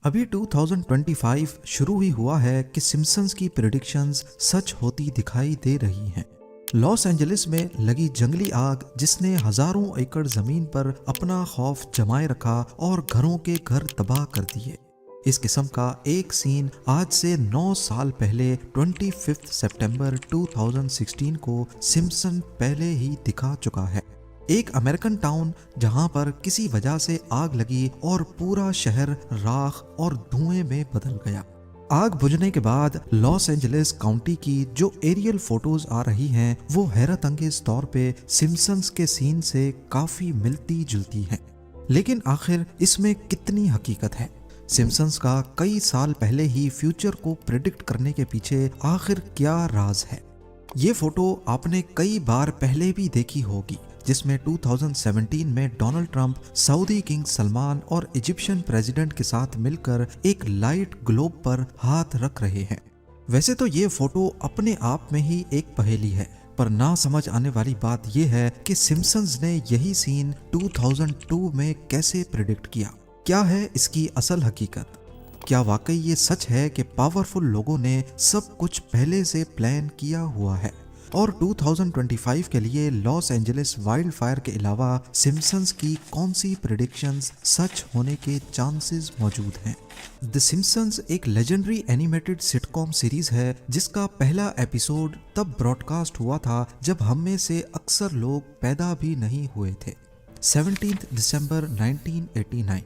अभी 2025 शुरू ही हुआ है कि सिम्पसन्स की प्रेडिक्शंस सच होती दिखाई दे रही हैं। लॉस एंजलिस में लगी जंगली आग जिसने हजारों एकड़ जमीन पर अपना खौफ जमाए रखा और घरों के घर तबाह कर दिए। इस किस्म का एक सीन आज से 9 साल पहले 25 सितंबर 2016 को सिम्पसन पहले ही दिखा चुका है। एक अमेरिकन टाउन जहां पर किसी वजह से आग लगी और पूरा शहर राख और धुएं में बदल गया। आग बुझने के बाद लॉस एंजलिस काउंटी की जो एरियल फोटोज आ रही हैं वो हैरत अंगेज तौर पे सिम्पसन्स के सीन से काफी मिलती जुलती हैं। लेकिन आखिर इसमें कितनी हकीकत है? सिम्पसन्स का कई साल पहले ही फ्यूचर को प्रिडिक्ट करने के पीछे आखिर क्या राज है? ये फोटो आपने कई बार पहले भी देखी होगी, जिसमें 2017 में Donald Trump Saudi king Salman और इजिप्शियन प्रेसिडेंट के साथ मिलकर एक लाइट ग्लोब पर हाथ रख रहे हैं। वैसे तो ये फोटो अपने आप में ही एक पहेली है, पर ना समझ आने वाली बात यह है कि सिम्पसन्स ने यही सीन 2002 में कैसे प्रिडिक्ट किया। क्या है इसकी असल हकीकत? क्या वाकई ये सच है कि पावरफुल लोगों ने सब कुछ पहले से प्लान किया हुआ है और 2025 के लिए लॉस एंजलिस वाइल्ड फायर के अलावा सिम्पसन्स की कौन सी प्रेडिक्शंस सच होने के चांसेस मौजूद हैं? द सिम्पसन्स एक लेजेंडरी एनिमेटेड सिटकॉम सीरीज है जिसका पहला एपिसोड तब ब्रॉडकास्ट हुआ था जब हम में से अक्सर लोग पैदा भी नहीं हुए थे, 17 दिसंबर 1989।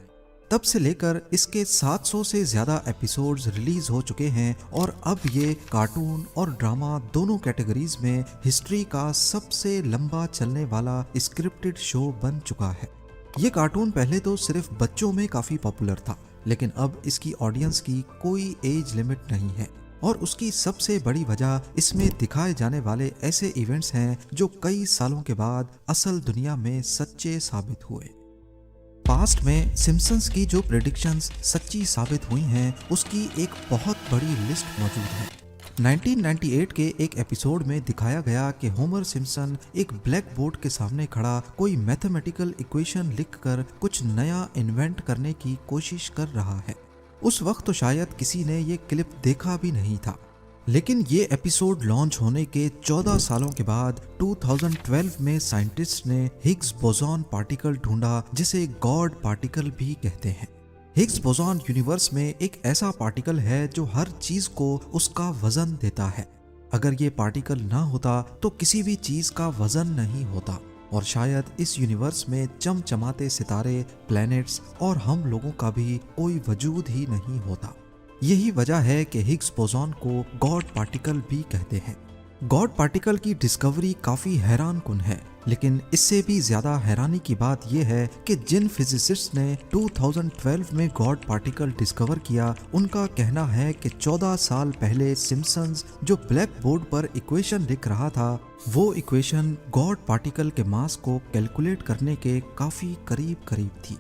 तब से लेकर इसके 700 से ज्यादा एपिसोड्स रिलीज हो चुके हैं और अब ये कार्टून और ड्रामा दोनों कैटेगरीज में हिस्ट्री का सबसे लंबा चलने वाला स्क्रिप्टेड शो बन चुका है। ये कार्टून पहले तो सिर्फ बच्चों में काफी पॉपुलर था, लेकिन अब इसकी ऑडियंस की कोई एज लिमिट नहीं है और उसकी सबसे बड़ी वजह इसमें दिखाए जाने वाले ऐसे इवेंट्स हैं जो कई सालों के बाद असल दुनिया में सच्चे साबित हुए। पास्ट में सिम्पसन्स की जो प्रेडिक्शंस सच्ची साबित हुई हैं उसकी एक बहुत बड़ी लिस्ट मौजूद है। 1998 के एक एपिसोड में दिखाया गया कि होमर सिम्पसन एक ब्लैक बोर्ड के सामने खड़ा कोई मैथमेटिकल इक्वेशन लिखकर कुछ नया इन्वेंट करने की कोशिश कर रहा है। उस वक्त तो शायद किसी ने ये क्लिप देखा भी नहीं था, लेकिन ये एपिसोड लॉन्च होने के 14 सालों के बाद 2012 में साइंटिस्ट ने हिग्स बोसॉन पार्टिकल ढूंढा जिसे गॉड पार्टिकल भी कहते हैं। हिग्स बोसॉन यूनिवर्स में एक ऐसा पार्टिकल है जो हर चीज को उसका वजन देता है। अगर ये पार्टिकल ना होता तो किसी भी चीज का वजन नहीं होता और शायद इस यूनिवर्स में चमचमाते सितारे, प्लैनेट्स और हम लोगों का भी कोई वजूद ही नहीं होता। यही वजह है कि हिग्स बोसॉन को गॉड पार्टिकल भी कहते हैं। गॉड पार्टिकल की डिस्कवरी काफी हैरानकुन है, लेकिन इससे भी ज्यादा हैरानी की बात यह है कि जिन फिजिसिस्ट ने 2012 में गॉड पार्टिकल डिस्कवर किया उनका कहना है कि 14 साल पहले सिम्पसन्स जो ब्लैक बोर्ड पर इक्वेशन लिख रहा था वो इक्वेशन गॉड पार्टिकल के मास को कैलकुलेट करने के काफी करीब थी।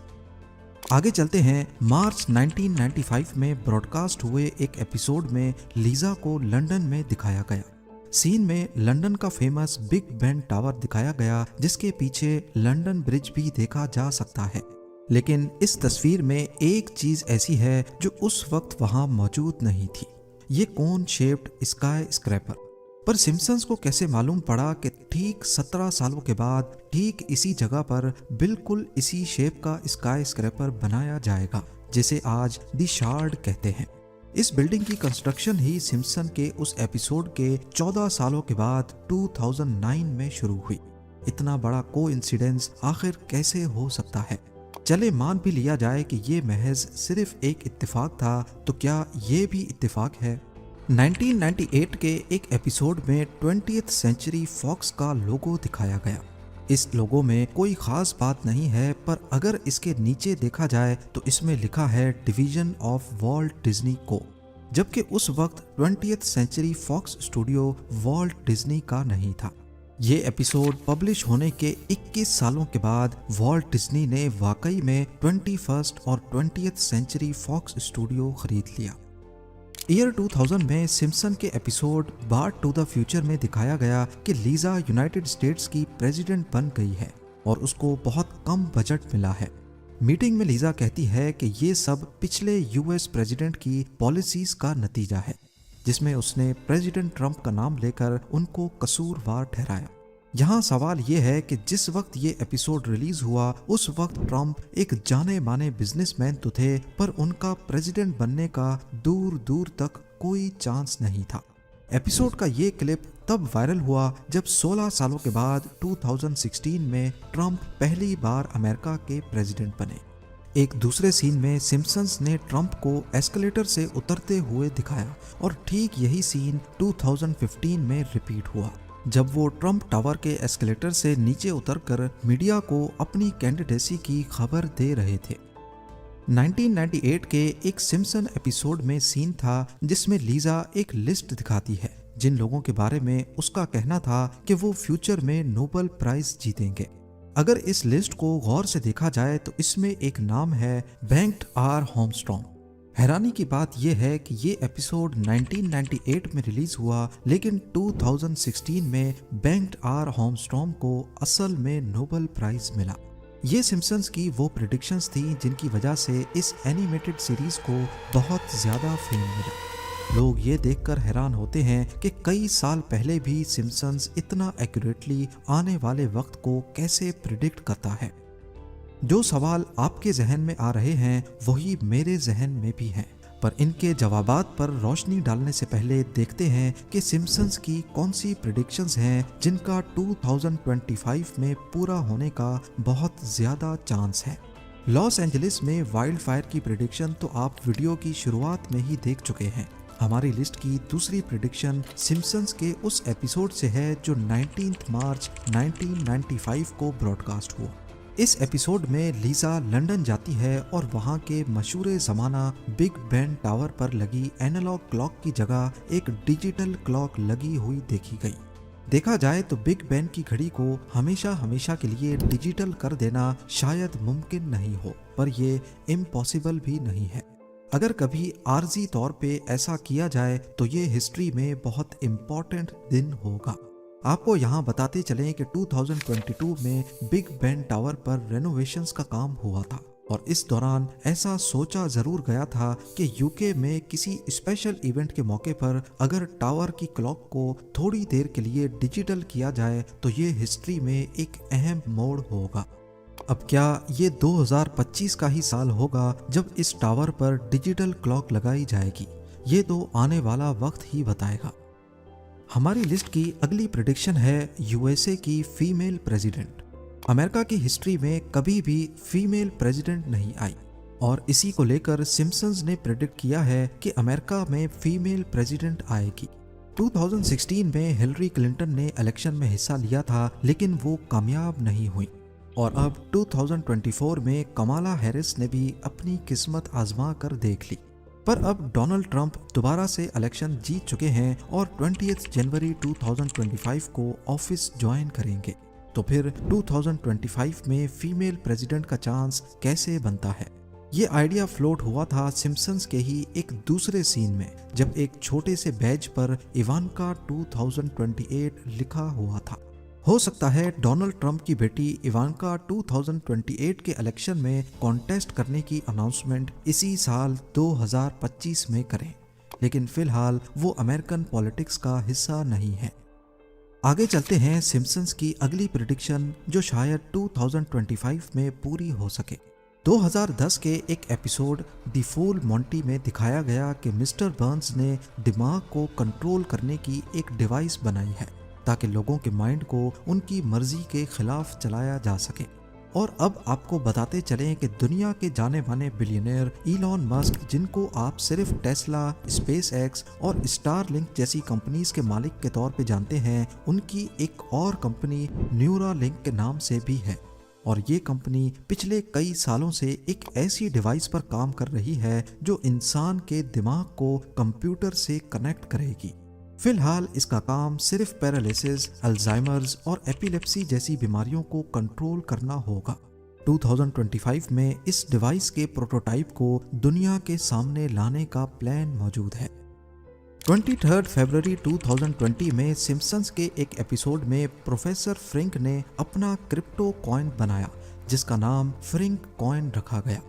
आगे चलते हैं। मार्च 1995 में ब्रॉडकास्ट हुए एक एपिसोड में लीजा को लंदन में दिखाया गया। सीन में लंदन का फेमस बिग बेन टावर दिखाया गया जिसके पीछे लंदन ब्रिज भी देखा जा सकता है। लेकिन इस तस्वीर में एक चीज ऐसी है जो उस वक्त वहां मौजूद नहीं थी, ये कोन शेप्ड स्काई स्क्रैपर। पर सिम्पसन्स को कैसे मालूम पड़ा कि ठीक 17 सालों के बाद ठीक इसी जगह पर बिल्कुल इसी शेप का स्काई स्क्रैपर बनाया जाएगा जिसे आज दी शार्ड कहते हैं। इस बिल्डिंग की कंस्ट्रक्शन ही सिम्पसन के उस एपिसोड के 14 सालों के बाद 2009 में शुरू हुई। इतना बड़ा कोइंसिडेंस आखिर कैसे हो सकता है? चले मान भी लिया जाए कि ये महज सिर्फ एक इत्तेफाक था, तो क्या ये भी इत्तेफाक है? 1998 के एक एपिसोड में 20th सेंचुरी फॉक्स का लोगो दिखाया गया। इस लोगो में कोई खास बात नहीं है, पर अगर इसके नीचे देखा जाए तो इसमें लिखा है डिवीजन ऑफ वॉल्ट डिज्नी को, जबकि उस वक्त 20th century Fox studio Walt Disney का नहीं था। ये एपिसोड पब्लिश होने के 21 सालों के बाद वॉल्ट डिज्नी ने वाकई में 21st और 20th सेंचुरी फॉक्स स्टूडियो खरीद लिया। ईयर 2000 में सिम्पसन के episode Bart to the future में दिखाया गया कि लीजा यूनाइटेड स्टेट्स की प्रेसिडेंट बन गई है और उसको बहुत कम बजट मिला है। मीटिंग में लीजा कहती है कि ये सब पिछले यूएस प्रेसिडेंट की पॉलिसीज का नतीजा है, जिसमें उसने प्रेसिडेंट ट्रंप का नाम लेकर उनको कसूरवार ठहराया। यहाँ सवाल ये है कि जिस वक्त ये एपिसोड रिलीज हुआ उस वक्त ट्रंप एक जाने माने बिजनेसमैन तो थे, पर उनका प्रेसिडेंट बनने का दूर दूर तक कोई चांस नहीं था। एपिसोड का ये क्लिप तब वायरल हुआ जब 16 सालों के बाद 2016 में ट्रंप पहली बार अमेरिका के प्रेसिडेंट बने। एक दूसरे सीन में सिम्पसन्स ने ट्रंप को एस्केलेटर से उतरते हुए दिखाया और ठीक यही सीन 2015 में रिपीट हुआ, जब वो ट्रंप टावर के एस्केलेटर से नीचे उतरकर मीडिया को अपनी कैंडिडेसी की खबर दे रहे थे। 1998 के एक सिम्पसन एपिसोड में सीन था जिसमें लीजा एक लिस्ट दिखाती है जिन लोगों के बारे में उसका कहना था कि वो फ्यूचर में नोबेल प्राइज जीतेंगे। अगर इस लिस्ट को गौर से देखा जाए तो इसमें एक नाम है बेंट आर आर्मस्ट्रांग। हैरानी की बात यह है कि ये एपिसोड 1998 में रिलीज हुआ, लेकिन 2016 में बेंट आर आर्मस्ट्रांग को असल में नोबेल प्राइज मिला। ये सिम्पसन्स की वो प्रेडिक्शंस थी जिनकी वजह से इस एनिमेटेड सीरीज को बहुत ज्यादा फेम मिला। लोग ये देखकर हैरान होते हैं कि कई साल पहले भी सिम्पसन्स इतना एक्यूरेटली आने वाले वक्त को कैसे प्रिडिक्ट करता है। जो सवाल आपके जहन में आ रहे हैं वही मेरे जहन में भी हैं, पर इनके जवाबात पर रोशनी डालने से पहले देखते हैं कि सिम्पसन्स की कौन सी प्रेडिक्शंस हैं जिनका 2025 में पूरा होने का बहुत ज्यादा चांस है। लॉस एंजलिस में वाइल्ड फायर की प्रेडिक्शन तो आप वीडियो की शुरुआत में ही देख चुके हैं। हमारी लिस्ट की दूसरी प्रेडिक्शन सिम्पसन्स के उस एपिसोड से है जो 19 मार्च 1995 को ब्रॉडकास्ट हुआ। इस एपिसोड में लीजा लंदन जाती है और वहां के मशहूर जमाना बिग बेन टावर पर लगी एनालॉग क्लॉक की जगह एक डिजिटल क्लॉक लगी हुई देखी गई। देखा जाए तो बिग बेन की घड़ी को हमेशा हमेशा के लिए डिजिटल कर देना शायद मुमकिन नहीं हो, पर ये इम्पॉसिबल भी नहीं है। अगर कभी आर्जी तौर पे ऐसा किया जाए तो ये हिस्ट्री में बहुत इम्पोर्टेंट दिन होगा। आपको यहाँ बताते चलें कि 2022 में बिग बेन टावर पर रेनोवेशंस का काम हुआ था और इस दौरान ऐसा सोचा जरूर गया था कि यूके में किसी स्पेशल इवेंट के मौके पर अगर टावर की क्लॉक को थोड़ी देर के लिए डिजिटल किया जाए तो ये हिस्ट्री में एक अहम मोड़ होगा। अब क्या ये 2025 का ही साल होगा जब इस टावर पर डिजिटल क्लॉक लगाई जाएगी? ये तो आने वाला वक्त ही बताएगा। हमारी लिस्ट की अगली प्रेडिक्शन है यूएसए की फीमेल प्रेसिडेंट। अमेरिका की हिस्ट्री में कभी भी फीमेल प्रेसिडेंट नहीं आई और इसी को लेकर सिम्पसन्स ने प्रेडिक्ट किया है कि अमेरिका में फीमेल प्रेसिडेंट आएगी। 2016 में हिलरी क्लिंटन ने इलेक्शन में हिस्सा लिया था लेकिन वो कामयाब नहीं हुई और अब 2024 में कमाला हैरिस ने भी अपनी किस्मत आजमा कर देख ली। पर अब डोनाल्ड ट्रंप दोबारा से इलेक्शन जीत चुके हैं और 20 जनवरी 2025 को ऑफिस ज्वाइन करेंगे। तो फिर 2025 में फीमेल प्रेसिडेंट का चांस कैसे बनता है? ये आइडिया फ्लोट हुआ था सिम्पसन्स के ही एक दूसरे सीन में, जब एक छोटे से बैज पर इवानका 2028 लिखा हुआ था। हो सकता है डोनाल्ड ट्रंप की बेटी इवानका 2028 के इलेक्शन में कॉन्टेस्ट करने की अनाउंसमेंट इसी साल 2025 में करें, लेकिन फिलहाल वो अमेरिकन पॉलिटिक्स का हिस्सा नहीं है। आगे चलते हैं सिम्पसन्स की अगली प्रेडिक्शन जो शायद 2025 में पूरी हो सके। 2010 के एक एपिसोड द फूल मोंटी में दिखाया गया कि मिस्टर बर्न्स ने दिमाग को कंट्रोल करने की एक डिवाइस बनाई है ताकि लोगों के माइंड को उनकी मर्जी के खिलाफ चलाया जा सके। और अब आपको बताते चलें कि दुनिया के जाने माने बिलियनियर इलॉन मस्क, जिनको आप सिर्फ टेस्ला, स्पेस एक्स और स्टारलिंक जैसी कंपनीज के मालिक के तौर पे जानते हैं, उनकी एक और कंपनी न्यूरालिंक के नाम से भी है और ये कंपनी पिछले कई सालों से एक ऐसी डिवाइस पर काम कर रही है जो इंसान के दिमाग को कंप्यूटर से कनेक्ट करेगी। फिलहाल इसका काम सिर्फ पैरालिसिस, अल्जाइमर्स और एपिलेप्सी जैसी बीमारियों को कंट्रोल करना होगा। 2025 में इस डिवाइस के प्रोटोटाइप को दुनिया के सामने लाने का प्लान मौजूद है। 23 फरवरी 2020 में सिम्पसन्स के एक एपिसोड में प्रोफेसर फ्रिंक ने अपना क्रिप्टो कॉइन बनाया जिसका नाम फ्रिंक कॉइन रखा गया।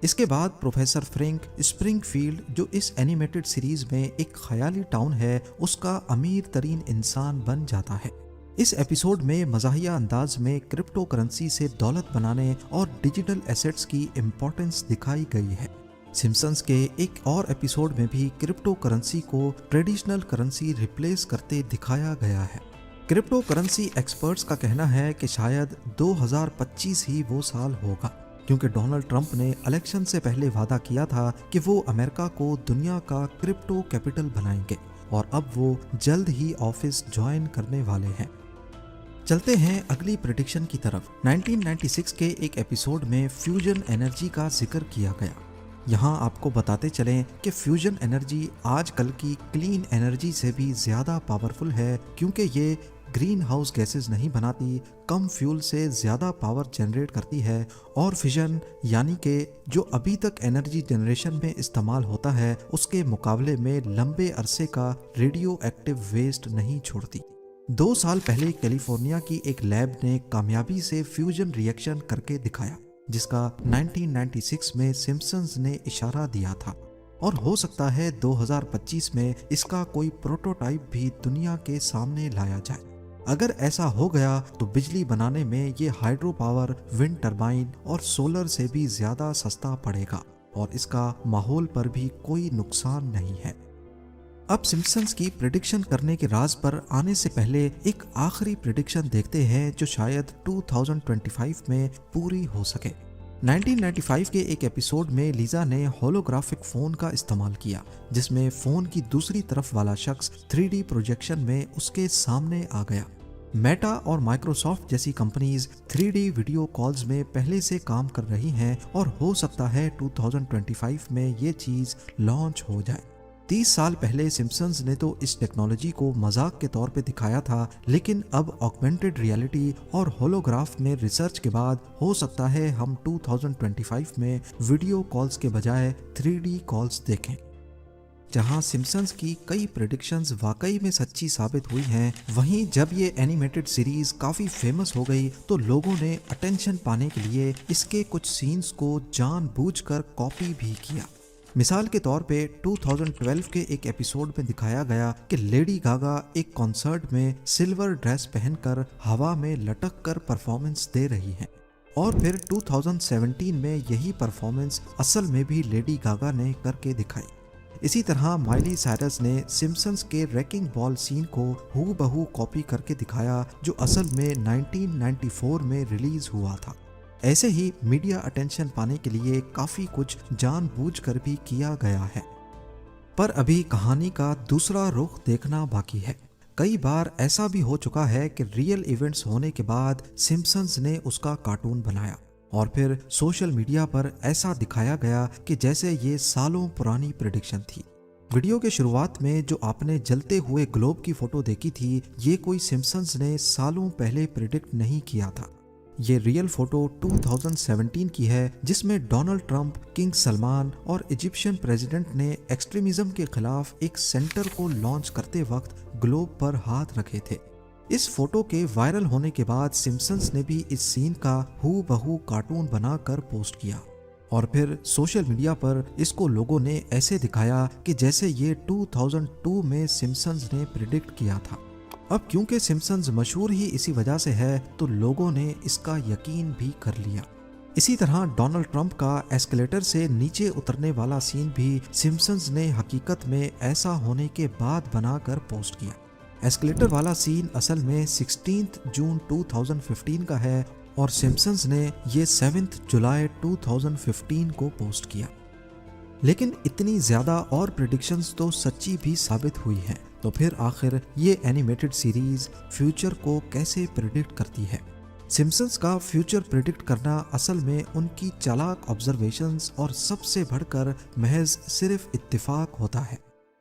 इसके बाद प्रोफेसर फ्रिंक स्प्रिंगफील्ड, जो इस एनिमेटेड सीरीज में एक ख्याली टाउन है, उसका अमीर तरीन इंसान बन जाता है। इस एपिसोड में मज़ाहिया अंदाज में क्रिप्टो करेंसी से दौलत बनाने और डिजिटल एसेट्स की इम्पोर्टेंस दिखाई गई है। सिम्पसन्स के एक और एपिसोड में भी क्रिप्टो करेंसी को ट्रेडिशनल करेंसी रिप्लेस करते दिखाया गया है। क्रिप्टो करेंसी एक्सपर्ट्स का कहना है कि शायद 2025 ही वो साल होगा, क्योंकि डोनाल्ड ट्रंप ने इलेक्शन से पहले वादा किया था कि वो अमेरिका को दुनिया का क्रिप्टो कैपिटल बनाएंगे, और अब वो जल्द ही ऑफिस ज्वाइन करने वाले हैं। चलते हैं अगली प्रेडिक्शन की तरफ। 1996 के एक एपिसोड में फ्यूजन एनर्जी का जिक्र किया गया। यहाँ आपको बताते चलें कि फ्यूजन एनर्जी आजकल की क्लीन एनर्जी से भी ज़्यादा पावरफुल है, क्योंकि ये ग्रीन हाउस गैसेज नहीं बनाती, कम फ्यूल से ज़्यादा पावर जनरेट करती है, और फिजन यानी कि जो अभी तक एनर्जी जनरेशन में इस्तेमाल होता है उसके मुकाबले में लंबे अरसे का रेडियो एक्टिव वेस्ट नहीं छोड़ती। 2 साल पहले कैलिफोर्निया की एक लैब ने कामयाबी से फ्यूजन रिएक्शन करके दिखाया, जिसका 1996 में सिम्पसन्स ने इशारा दिया था, और हो सकता है 2025 में इसका कोई प्रोटोटाइप भी दुनिया के सामने लाया जाए। अगर ऐसा हो गया तो बिजली बनाने में ये हाइड्रो पावर, विंड टरबाइन और सोलर से भी ज्यादा सस्ता पड़ेगा, और इसका माहौल पर भी कोई नुकसान नहीं है। अब सिम्पसन्स की प्रेडिक्शन करने के राज पर आने से पहले एक आखिरी प्रेडिक्शन देखते हैं जो शायद 2025 में पूरी हो सके। 1995 के एक एपिसोड में लीजा ने होलोग्राफिक फोन का इस्तेमाल किया, जिसमें फोन की दूसरी तरफ वाला शख्स 3D प्रोजेक्शन में उसके सामने आ गया। मेटा और माइक्रोसॉफ्ट जैसी कंपनीज 3D वीडियो कॉल्स में पहले से काम कर रही हैं, और हो सकता है 2025 में ये चीज लॉन्च हो जाए। 30 साल पहले सिम्पसन्स ने तो इस टेक्नोलॉजी को मजाक के तौर पे दिखाया था, लेकिन अब ऑगमेंटेड रियलिटी और होलोग्राफ में रिसर्च के बाद हो सकता है हम 2025 में वीडियो कॉल्स के बजाय 3D कॉल्स देखें। जहां सिम्पसन्स की कई प्रेडिक्शंस वाकई में सच्ची साबित हुई हैं, वहीं जब ये एनिमेटेड सीरीज काफी फेमस हो गई तो लोगों ने अटेंशन पाने के लिए इसके कुछ सीन्स को जानबूझकर कॉपी भी किया। मिसाल के तौर पे 2012 के एक एपिसोड में दिखाया गया कि लेडी गागा एक कॉन्सर्ट में सिल्वर ड्रेस पहनकर हवा में लटक कर परफॉर्मेंस दे रही हैं, और फिर 2017 में यही परफॉर्मेंस असल में भी लेडी गागा ने करके दिखाई। इसी तरह माइली साइरस ने सिम्पसन्स के रैकिंग बॉल सीन को हूबहू कॉपी करके दिखाया, जो असल में 1994 में रिलीज हुआ था। ऐसे ही मीडिया अटेंशन पाने के लिए काफी कुछ जानबूझकर भी किया गया है। पर अभी कहानी का दूसरा रुख देखना बाकी है। कई बार ऐसा भी हो चुका है कि रियल इवेंट्स होने के बाद सिम्पसन्स ने उसका कार्टून बनाया, और फिर सोशल मीडिया पर ऐसा दिखाया गया कि जैसे ये सालों पुरानी प्रेडिक्शन थी। वीडियो के शुरुआत में जो आपने जलते हुए ग्लोब की फोटो देखी थी, ये कोई सिम्पसन्स ने सालों पहले प्रेडिक्ट नहीं किया था। ये रियल फोटो 2017 की है, जिसमें डोनाल्ड ट्रंप, किंग सलमान और इजिप्शियन प्रेसिडेंट ने एक्सट्रीमिज्म के खिलाफ एक सेंटर को लॉन्च करते वक्त ग्लोब पर हाथ रखे थे। इस फोटो के वायरल होने के बाद सिम्पसन्स ने भी इस सीन का हूबहू कार्टून बनाकर पोस्ट किया, और फिर सोशल मीडिया पर इसको लोगों ने ऐसे दिखाया कि जैसे ये 2002 में सिम्पसन्स ने प्रिडिक्ट किया था। अब क्योंकि सिम्पसन्स मशहूर ही इसी वजह से है, तो लोगों ने इसका यकीन भी कर लिया। इसी तरह डोनाल्ड ट्रंप का एस्केलेटर से नीचे उतरने वाला सीन भी सिम्पसन्स ने हकीकत में ऐसा होने के बाद बनाकर पोस्ट किया। एस्केलेटर वाला सीन असल में 16 जून 2015 का है, और सिम्पसन्स ने ये 7 जुलाई 2015 को पोस्ट किया। लेकिन इतनी ज्यादा और प्रेडिक्शंस तो सच्ची भी साबित हुई हैं, तो फिर आखिर ये एनिमेटेड सीरीज फ्यूचर को कैसे प्रेडिक्ट करती है? सिम्पसन्स का फ्यूचर प्रेडिक्ट करना असल में उनकी चालाक ऑब्जर्वेशंस और सबसे बढ़कर महज सिर्फ इत्तेफाक होता है।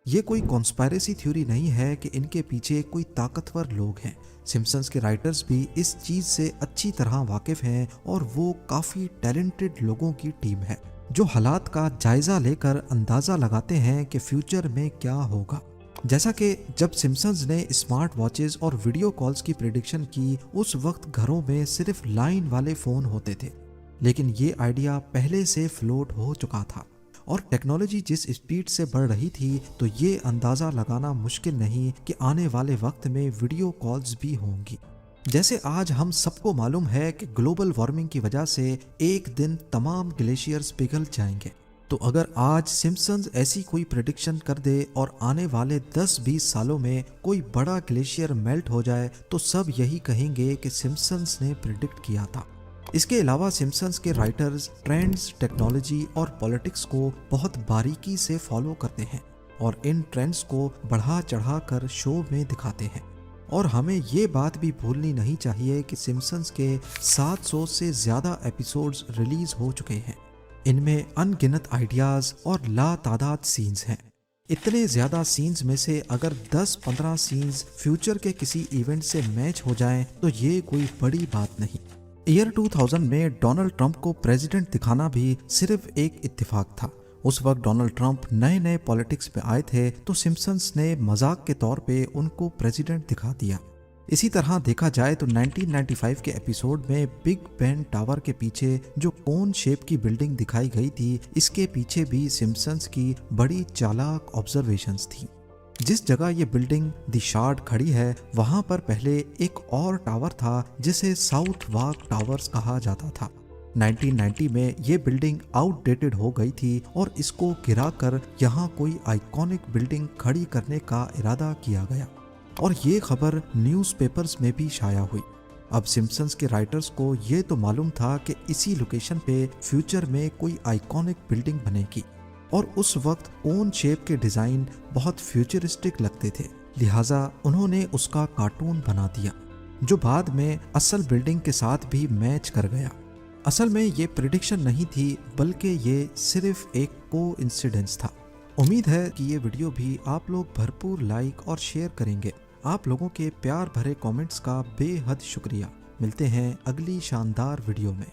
ये कोई कॉन्स्पायरेसी थ्योरी नहीं है कि इनके पीछे कोई ताकतवर लोग हैं। सिम्पसन्स के राइटर्स भी इस चीज से अच्छी तरह वाकिफ हैं, और वो काफी टैलेंटेड लोगों की टीम है जो हालात का जायजा लेकर अंदाजा लगाते हैं कि फ्यूचर में क्या होगा। जैसा कि जब सिम्पसन्स ने स्मार्ट वॉचेस और वीडियो कॉल्स की प्रेडिक्शन की, उस वक्त घरों में सिर्फ लाइन वाले फोन होते थे। लेकिन ये आइडिया पहले से फ्लोट हो चुका था और टेक्नोलॉजी जिस स्पीड से बढ़ रही थी तो ये अंदाज़ा लगाना मुश्किल नहीं कि आने वाले वक्त में वीडियो कॉल्स भी होंगी। जैसे आज हम सबको मालूम है कि ग्लोबल वार्मिंग की वजह से एक दिन तमाम ग्लेशियर्स पिघल जाएंगे, तो अगर आज सिम्पसन्स ऐसी कोई प्रेडिक्शन कर दे और आने वाले 10-20 सालों में कोई बड़ा ग्लेशियर मेल्ट हो जाए तो सब यही कहेंगे कि सिम्पसन्स ने प्रिडिक्ट किया था। इसके अलावा सिम्पसन्स के राइटर्स ट्रेंड्स, टेक्नोलॉजी और पॉलिटिक्स को बहुत बारीकी से फॉलो करते हैं और इन ट्रेंड्स को बढ़ा चढ़ा कर शो में दिखाते हैं। और हमें ये बात भी भूलनी नहीं चाहिए कि सिम्पसन्स के 700 से ज़्यादा एपिसोड्स रिलीज हो चुके हैं। इनमें अनगिनत आइडियाज़ और लातादाद सीन्स हैं। इतने ज़्यादा सीन्स में से अगर 10-15 सीन्स फ्यूचर के किसी इवेंट से मैच हो जाएं तो ये कोई बड़ी बात नहीं। ईयर 2000 में डोनाल्ड ट्रंप को प्रेसिडेंट दिखाना भी सिर्फ एक इत्तेफाक था। उस वक्त डोनाल्ड ट्रंप नए नए पॉलिटिक्स में आए थे तो सिम्पसन्स ने मजाक के तौर पे उनको प्रेसिडेंट दिखा दिया। इसी तरह देखा जाए तो 1995 के एपिसोड में बिग बेन टावर के पीछे जो कोन शेप की बिल्डिंग दिखाई गई थी, इसके पीछे भी सिम्पसन्स की बड़ी चालाक ऑब्जर्वेशंस थी। जिस जगह ये बिल्डिंग द शार्ड खड़ी है वहां पर पहले एक और टावर था जिसे साउथ वाक टावर्स कहा जाता था। 1990 में ये बिल्डिंग आउटडेटेड हो गई थी और इसको गिराकर यहाँ कोई आइकॉनिक बिल्डिंग खड़ी करने का इरादा किया गया और ये खबर न्यूज़पेपर्स में भी शाया हुई। अब सिम्पसन्स के राइटर्स को ये तो मालूम था कि इसी लोकेशन पे फ्यूचर में कोई आइकॉनिक बिल्डिंग बनेगी और उस वक्त कोन शेप के डिज़ाइन बहुत फ्यूचरिस्टिक लगते थे, लिहाजा उन्होंने उसका कार्टून बना दिया जो बाद में असल बिल्डिंग के साथ भी मैच कर गया। असल में ये प्रिडिक्शन नहीं थी बल्कि ये सिर्फ एक कोइंसिडेंस था। उम्मीद है कि ये वीडियो भी आप लोग भरपूर लाइक और शेयर करेंगे। आप लोगों के प्यार भरे कमेंट्स का बेहद शुक्रिया। मिलते हैं अगली शानदार वीडियो में।